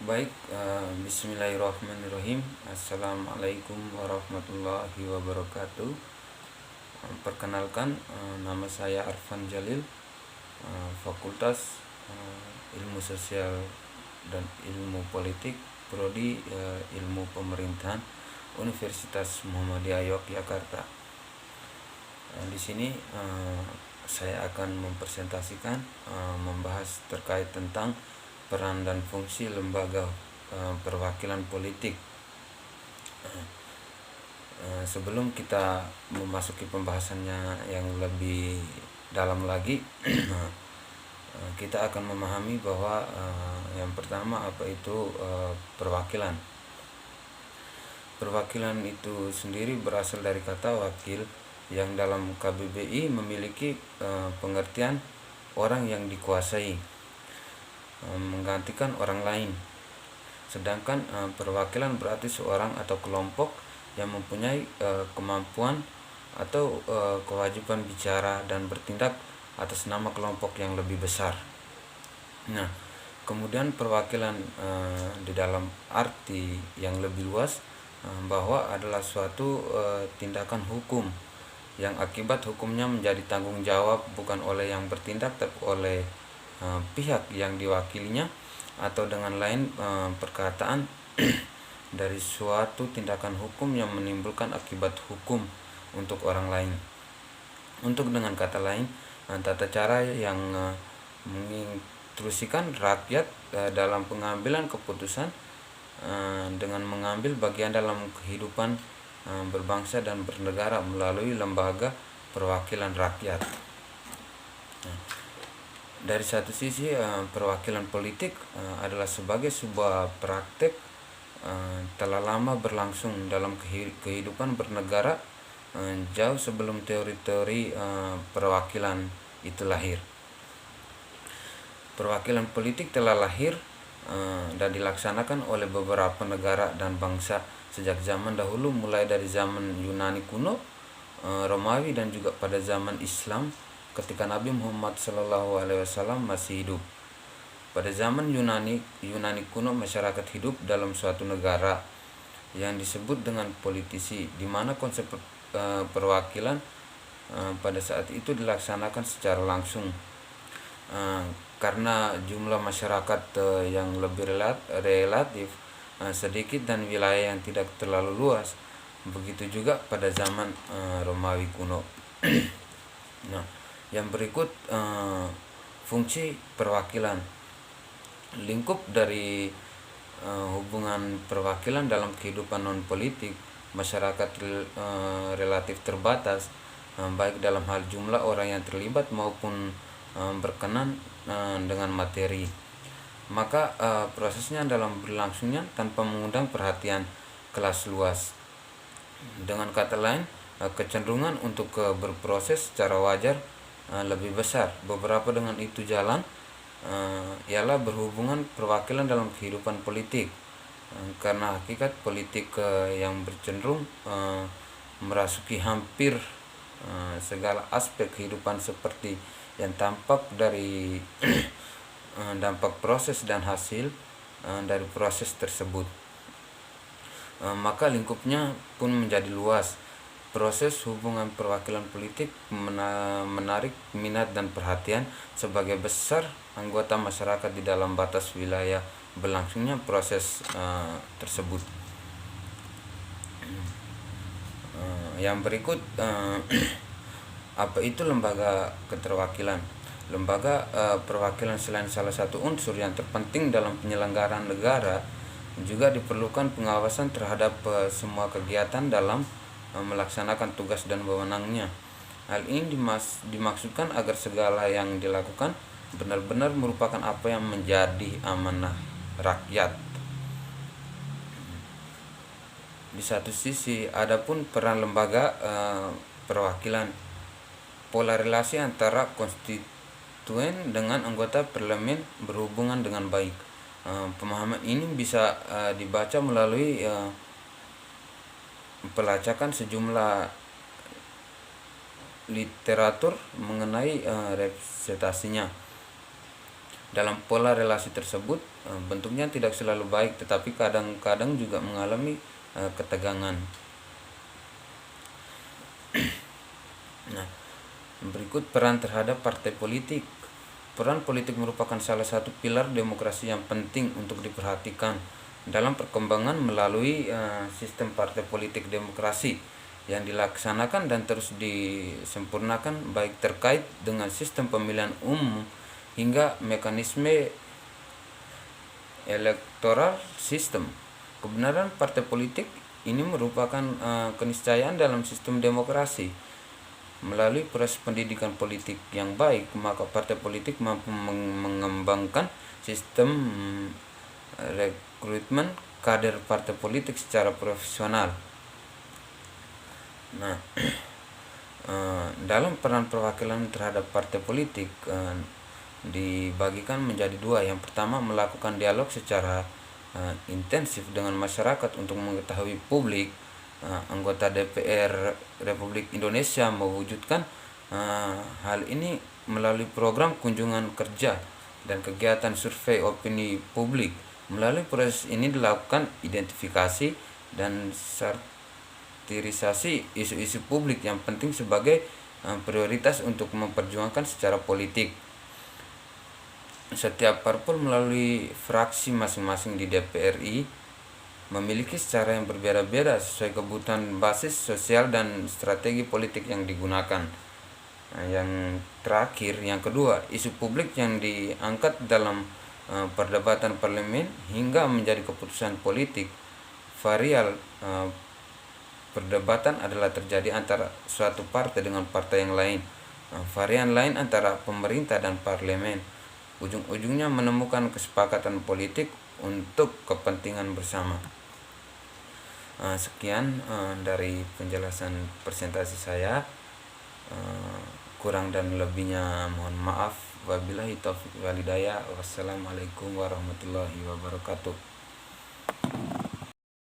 Bismillahirrahmanirrahim. Assalamualaikum warahmatullahi wabarakatuh. Perkenalkan, nama saya Arfan Jalil, Fakultas Ilmu Sosial dan Ilmu Politik, Prodi Ilmu Pemerintahan, Universitas Muhammadiyah Yogyakarta. Di sini saya akan mempresentasikan, membahas terkait tentang peran dan fungsi lembaga perwakilan politik. Sebelum kita memasuki pembahasannya yang lebih dalam lagi, kita akan memahami bahwa yang pertama apa itu perwakilan. Perwakilan itu sendiri berasal dari kata wakil yang dalam KBBI memiliki pengertian orang yang dikuasai menggantikan orang lain. Sedangkan perwakilan berarti seorang atau kelompok yang mempunyai kemampuan atau kewajiban bicara dan bertindak atas nama kelompok yang lebih besar. Nah, kemudian perwakilan di dalam arti yang lebih luas bahwa adalah suatu tindakan hukum yang akibat hukumnya menjadi tanggung jawab bukan oleh yang bertindak tapi oleh pihak yang diwakilinya, atau dengan lain perkataan dari suatu tindakan hukum yang menimbulkan akibat hukum untuk orang lain. Untuk dengan kata lain, tata cara yang menginstruksikan rakyat dalam pengambilan keputusan dengan mengambil bagian dalam kehidupan berbangsa dan bernegara melalui lembaga perwakilan rakyat. Dari satu sisi, perwakilan politik adalah sebagai sebuah praktek telah lama berlangsung dalam kehidupan bernegara jauh sebelum teori-teori perwakilan itu lahir. Perwakilan politik telah lahir dan dilaksanakan oleh beberapa negara dan bangsa sejak zaman dahulu, mulai dari zaman Yunani kuno, Romawi, dan juga pada zaman Islam ketika Nabi Muhammad SAW masih hidup. Pada zaman Yunani kuno, masyarakat hidup dalam suatu negara yang disebut dengan politisi, di mana konsep perwakilan pada saat itu dilaksanakan secara langsung. Karena jumlah masyarakat yang lebih relatif sedikit dan wilayah yang tidak terlalu luas, begitu juga pada zaman Romawi kuno. Nah, yang berikut fungsi perwakilan. Lingkup dari hubungan perwakilan dalam kehidupan non-politik masyarakat relatif terbatas, baik dalam hal jumlah orang yang terlibat maupun berkenan dengan materi. Maka prosesnya dalam berlangsungnya tanpa mengundang perhatian kelas luas. Dengan kata lain, kecenderungan untuk berproses secara wajar lebih besar. Beberapa dengan itu jalan ialah berhubungan perwakilan dalam kehidupan politik, karena hakikat politik yang bercenderung merasuki hampir segala aspek kehidupan seperti yang tampak dari dampak proses dan hasil dari proses tersebut. Maka lingkupnya pun menjadi luas. Proses hubungan perwakilan politik menarik minat dan perhatian sebagai besar anggota masyarakat di dalam batas wilayah berlangsungnya proses tersebut. Yang berikut, apa itu lembaga keterwakilan? Lembaga perwakilan selain salah satu unsur yang terpenting dalam penyelenggaraan negara, juga diperlukan pengawasan terhadap semua kegiatan dalam melaksanakan tugas dan wewenangnya. Hal ini dimaksudkan agar segala yang dilakukan benar-benar merupakan apa yang menjadi amanah rakyat. Di satu sisi, adapun peran lembaga perwakilan, pola relasi antara konstituen dengan anggota parlemen berhubungan dengan baik. Pemahaman ini bisa dibaca melalui pelacakan sejumlah literatur mengenai representasinya. Dalam pola relasi tersebut, bentuknya tidak selalu baik, tetapi kadang-kadang juga mengalami ketegangan. Nah, berikut peran terhadap partai politik. Peran politik merupakan salah satu pilar demokrasi yang penting untuk diperhatikan dalam perkembangan melalui sistem partai politik demokrasi yang dilaksanakan dan terus disempurnakan, baik terkait dengan sistem pemilihan umum hingga mekanisme electoral system. Kebenaran partai politik ini merupakan keniscayaan dalam sistem demokrasi. Melalui proses pendidikan politik yang baik, maka partai politik mampu mengembangkan sistem rekrutmen kader partai politik secara profesional. Nah, dalam peran perwakilan terhadap partai politik dibagikan menjadi dua. Yang pertama, melakukan dialog secara intensif dengan masyarakat untuk mengetahui publik. Anggota DPR Republik Indonesia mewujudkan hal ini melalui program kunjungan kerja dan kegiatan survei opini publik. Melalui proses ini dilakukan identifikasi dan sartirisasi isu-isu publik yang penting sebagai prioritas untuk memperjuangkan secara politik. Setiap parpol melalui fraksi masing-masing di DPR RI memiliki cara yang berbeda-beda sesuai kebutuhan basis sosial dan strategi politik yang digunakan. Nah, yang terakhir, yang kedua, isu publik yang diangkat dalam perdebatan parlemen hingga menjadi keputusan politik. Varial perdebatan adalah terjadi antara suatu partai dengan partai yang lain. Varian lain antara pemerintah dan parlemen. Ujung-ujungnya menemukan kesepakatan politik untuk kepentingan bersama. Sekian dari penjelasan presentasi saya. Kurang dan lebihnya mohon maaf. Wabillahi taufiq wal hidayah. Wassalamualaikum warahmatullahi wabarakatuh.